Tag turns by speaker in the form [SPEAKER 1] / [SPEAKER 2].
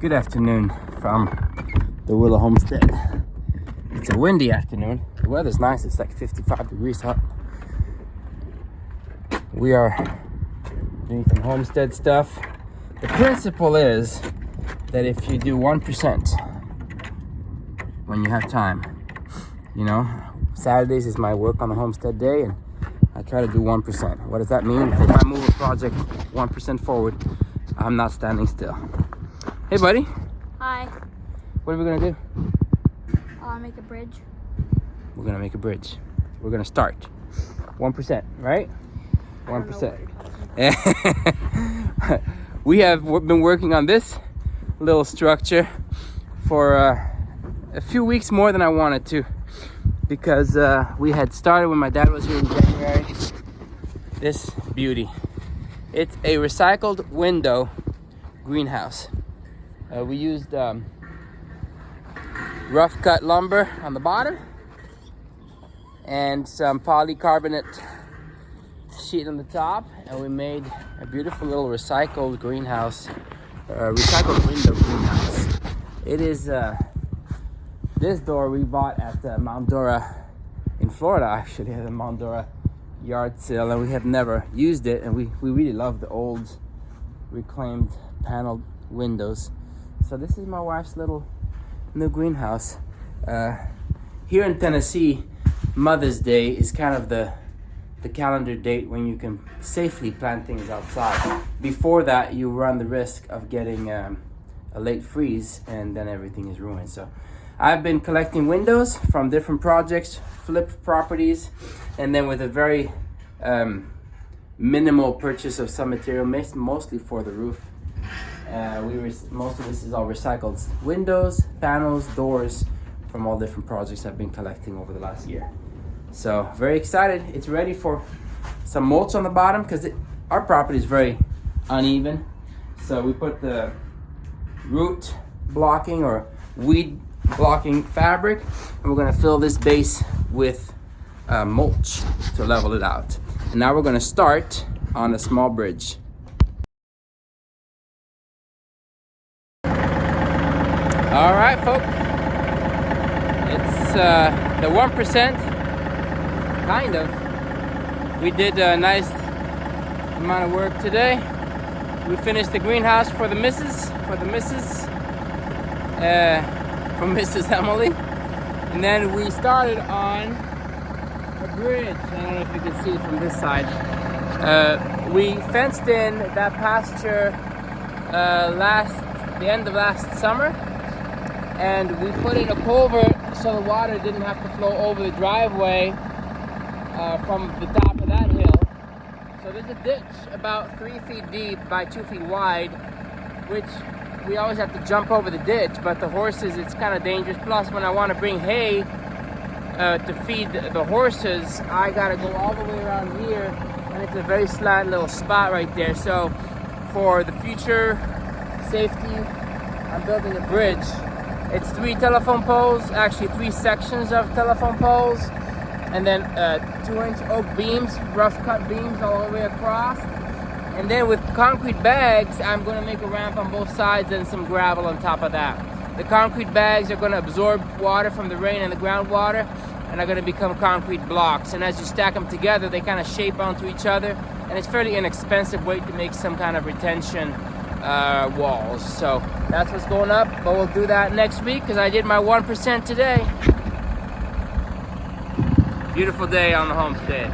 [SPEAKER 1] Good afternoon from the Willow Homestead. It's a windy afternoon. The weather's nice. It's like 55 degrees hot. We are doing some homestead stuff. The principle is that if you do 1% when you have time, you know, Saturdays is my work on the homestead day, and I try to do 1%. What does that mean? If I move a project 1% forward, I'm not standing still. Hey, buddy.
[SPEAKER 2] Hi.
[SPEAKER 1] What are we gonna do?
[SPEAKER 2] Make a bridge.
[SPEAKER 1] We're gonna make a bridge. We're gonna start 1%, right? 1%. We have been working on this little structure for a few weeks more than I wanted to, because we had started when my dad was here in January. This beauty. It's a recycled window greenhouse. We used rough cut lumber on the bottom and some polycarbonate sheet on the top, and we made a beautiful little recycled greenhouse, recycled window greenhouse. It is this door we bought at Mount Dora in Florida, actually, at the Mount Dora yard sale, and we have never used it, and we really love the old reclaimed paneled windows. So this is my wife's little new greenhouse. Here in Tennessee, Mother's Day is kind of the calendar date when you can safely plant things outside. Before that, you run the risk of getting a late freeze, and then everything is ruined. So I've been collecting windows from different projects, flipped properties, and then with a very minimal purchase of some material, mostly for the roof. Most of this is all recycled windows, panels, doors from all different projects I've been collecting over the last year. So very excited. It's ready for some mulch on the bottom because our property is very uneven. So we put the root blocking or weed blocking fabric, and we're gonna fill this base with mulch to level it out. And now we're gonna start on a small bridge. All right, folks. It's the 1%, kind of. We did a nice amount of work today. We finished the greenhouse for the missus, from Mrs. Emily. And then we started on a bridge. I don't know if you can see it from this side. We fenced in that pasture the end of last summer. And we put in a culvert so the water didn't have to flow over the driveway from the top of that hill. So there's a ditch about 3 feet deep by 2 feet wide, which we always have to jump over the ditch, but the horses, it's kind of dangerous. Plus, when I want to bring hay to feed the horses, I got to go all the way around here, and it's a very slant little spot right there. So for the future safety, I'm building a bridge. It's 3 telephone poles, actually 3 sections of telephone poles, and then 2-inch oak beams, rough cut beams all the way across. And then with concrete bags, I'm gonna make a ramp on both sides and some gravel on top of that. The concrete bags are gonna absorb water from the rain and the groundwater, and are gonna become concrete blocks. And as you stack them together, they kind of shape onto each other, and it's a fairly inexpensive way to make some kind of retention walls. So that's what's going up, but we'll do that next week because I did my 1% today. Beautiful day on the homestead.